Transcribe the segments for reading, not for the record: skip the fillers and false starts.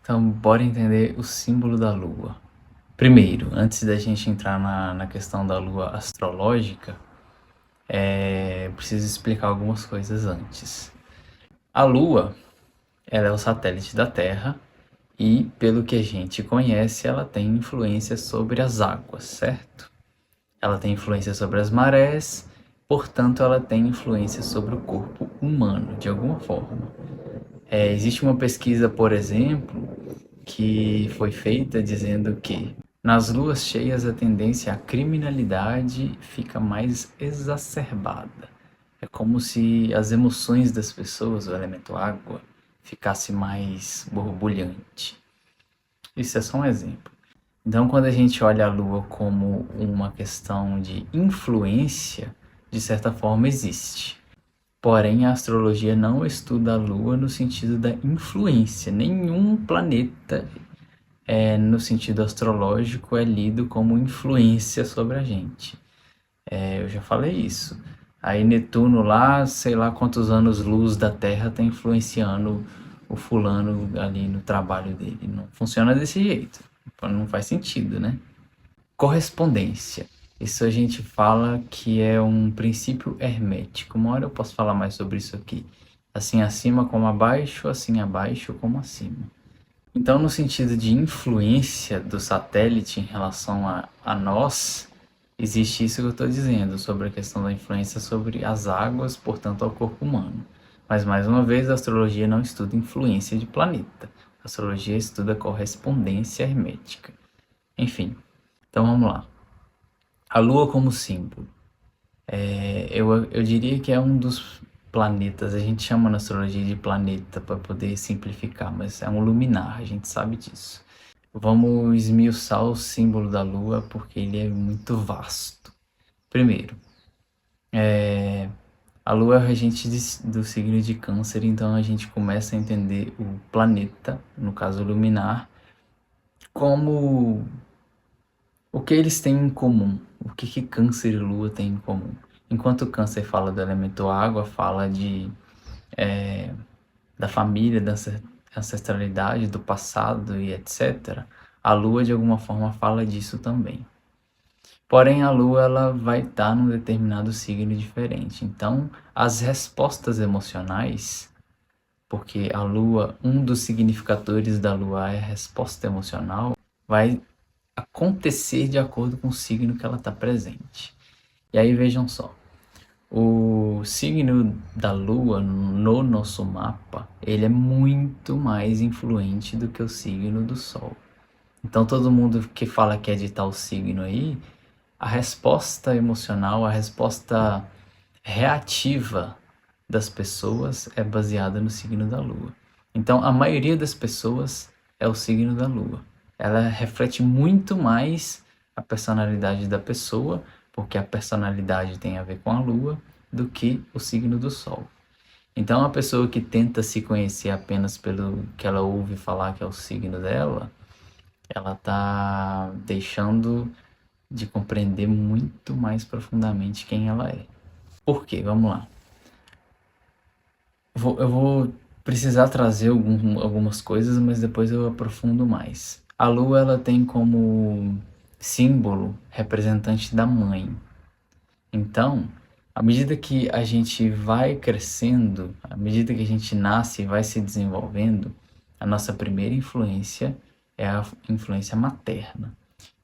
Então, bora entender o símbolo da lua. Primeiro, antes da gente entrar na questão da lua astrológica, preciso explicar algumas coisas antes. A lua, ela é o satélite da Terra e, pelo que a gente conhece, ela tem influência sobre as águas, certo? Ela tem influência sobre as marés, portanto, ela tem influência sobre o corpo humano, de alguma forma. Existe uma pesquisa, por exemplo, que foi feita dizendo que nas luas cheias a tendência à criminalidade fica mais exacerbada. É como se as emoções das pessoas, o elemento água, ficasse mais borbulhante. Isso é só um exemplo. Então, quando a gente olha a lua como uma questão de influência, de certa forma existe. Porém, a astrologia não estuda a Lua no sentido da influência. Nenhum planeta, no sentido astrológico, é lido como influência sobre a gente. Eu já falei isso. Aí Netuno lá, sei lá quantos anos-luz da Terra está influenciando o fulano ali no trabalho dele. Não funciona desse jeito. Não faz sentido, né? Correspondência. Isso a gente fala que é um princípio hermético. Uma hora eu posso falar mais sobre isso aqui. Assim acima como abaixo, assim abaixo como acima. Então, no sentido de influência do satélite em relação a nós, existe isso que eu estou dizendo sobre a questão da influência sobre as águas, portanto, ao corpo humano. Mas, mais uma vez, a astrologia não estuda influência de planeta. A astrologia estuda correspondência hermética. Enfim, então vamos lá. A Lua como símbolo. Eu diria que é um dos planetas, a gente chama na astrologia de planeta para poder simplificar, mas é um luminar, a gente sabe disso. Vamos esmiuçar o símbolo da Lua porque ele é muito vasto. Primeiro, a Lua é a regente do signo de Câncer, então a gente começa a entender o planeta, no caso o luminar, como o que eles têm em comum, o que Câncer e Lua têm em comum. Enquanto o Câncer fala do elemento água, fala da família, da ancestralidade, do passado e etc., a Lua de alguma forma fala disso também. Porém, a Lua ela vai estar num determinado signo diferente. Então, as respostas emocionais, porque a Lua, um dos significadores da Lua é a resposta emocional, vai acontecer de acordo com o signo que ela está presente. E aí vejam só, o signo da Lua no nosso mapa, ele é muito mais influente do que o signo do Sol. Então todo mundo que fala que é de tal signo aí, a resposta emocional, a resposta reativa das pessoas é baseada no signo da Lua. Então a maioria das pessoas é o signo da Lua. Ela reflete muito mais a personalidade da pessoa, porque a personalidade tem a ver com a Lua, do que o signo do Sol. Então a pessoa que tenta se conhecer apenas pelo que ela ouve falar que é o signo dela, ela está deixando de compreender muito mais profundamente quem ela é. Por quê? Vamos lá. Eu vou precisar trazer algumas coisas, mas depois eu aprofundo mais. A Lua ela tem como símbolo representante da mãe. Então, à medida que a gente vai crescendo, à medida que a gente nasce e vai se desenvolvendo, a nossa primeira influência é a influência materna.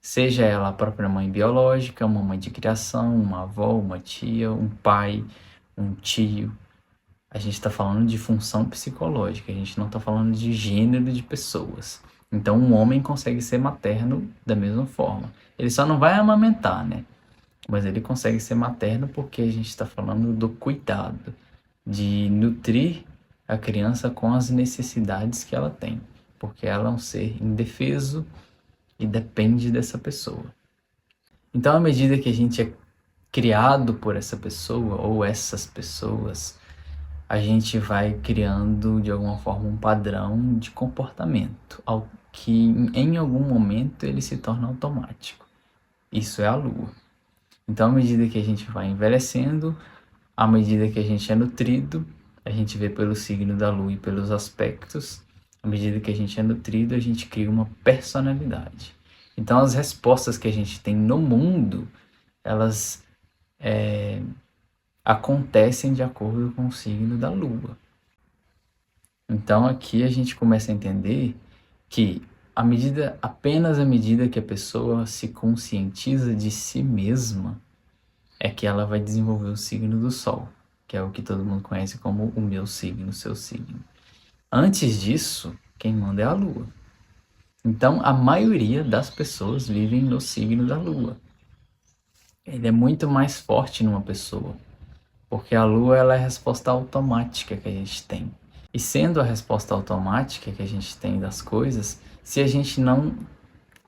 Seja ela a própria mãe biológica, uma mãe de criação, uma avó, uma tia, um pai, um tio. A gente está falando de função psicológica, a gente não está falando de gênero de pessoas. Então, um homem consegue ser materno da mesma forma. Ele só não vai amamentar, né? Mas ele consegue ser materno porque a gente está falando do cuidado, de nutrir a criança com as necessidades que ela tem. Porque ela é um ser indefeso e depende dessa pessoa. Então, à medida que a gente é criado por essa pessoa ou essas pessoas, a gente vai criando de alguma forma um padrão de comportamento, que em algum momento ele se torna automático. Isso é a Lua. Então, à medida que a gente vai envelhecendo, à medida que a gente é nutrido, a gente vê pelo signo da Lua e pelos aspectos, À medida que a gente é nutrido, a gente cria uma personalidade. Então, as respostas que a gente tem no mundo, elas acontecem de acordo com o signo da Lua. Então, aqui a gente começa a entender que apenas à medida que a pessoa se conscientiza de si mesma, é que ela vai desenvolver o signo do Sol, que é o que todo mundo conhece como o meu signo, o seu signo. Antes disso, quem manda é a Lua. Então, a maioria das pessoas vivem no signo da Lua. Ele é muito mais forte numa pessoa, porque a Lua ela é a resposta automática que a gente tem. E sendo a resposta automática que a gente tem das coisas, se a gente não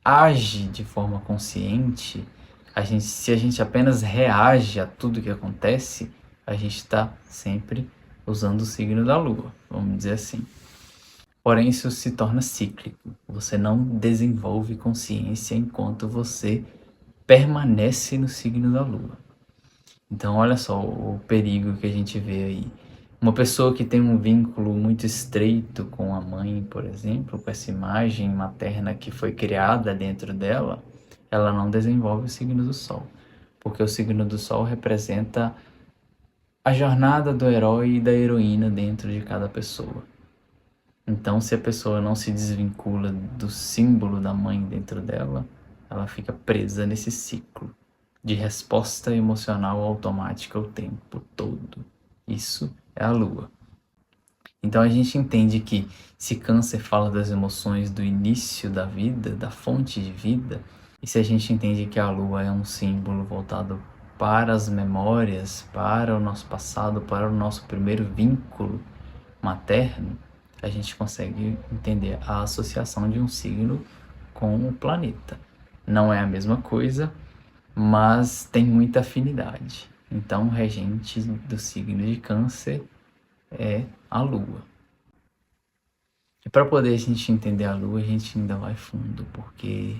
age de forma consciente, se a gente apenas reage a tudo que acontece, a gente está sempre usando o signo da Lua, vamos dizer assim. Porém, isso se torna cíclico. Você não desenvolve consciência enquanto você permanece no signo da Lua. Então, olha só o perigo que a gente vê aí. Uma pessoa que tem um vínculo muito estreito com a mãe, por exemplo, com essa imagem materna que foi criada dentro dela, ela não desenvolve o signo do Sol. Porque o signo do Sol representa a jornada do herói e da heroína dentro de cada pessoa. Então, se a pessoa não se desvincula do símbolo da mãe dentro dela, ela fica presa nesse ciclo de resposta emocional automática o tempo todo. Isso é a Lua. Então a gente entende que se Câncer fala das emoções do início da vida, da fonte de vida, e se a gente entende que a Lua é um símbolo voltado para as memórias, para o nosso passado, para o nosso primeiro vínculo materno, a gente consegue entender a associação de um signo com o planeta. Não é a mesma coisa, mas tem muita afinidade. Então, o regente do signo de Câncer é a Lua. E para poder a gente entender a Lua, a gente ainda vai fundo, porque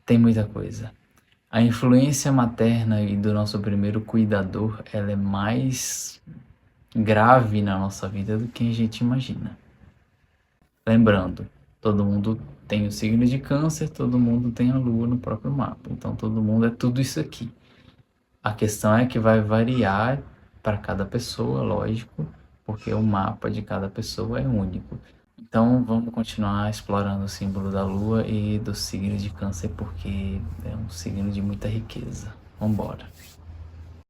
tem muita coisa. A influência materna e do nosso primeiro cuidador, ela é mais grave na nossa vida do que a gente imagina. Lembrando, todo mundo tem o signo de Câncer, todo mundo tem a Lua no próprio mapa. Então, todo mundo é tudo isso aqui. A questão é que vai variar para cada pessoa, lógico, porque o mapa de cada pessoa é único. Então vamos continuar explorando o símbolo da Lua e do signo de Câncer, porque é um signo de muita riqueza. Vamos embora.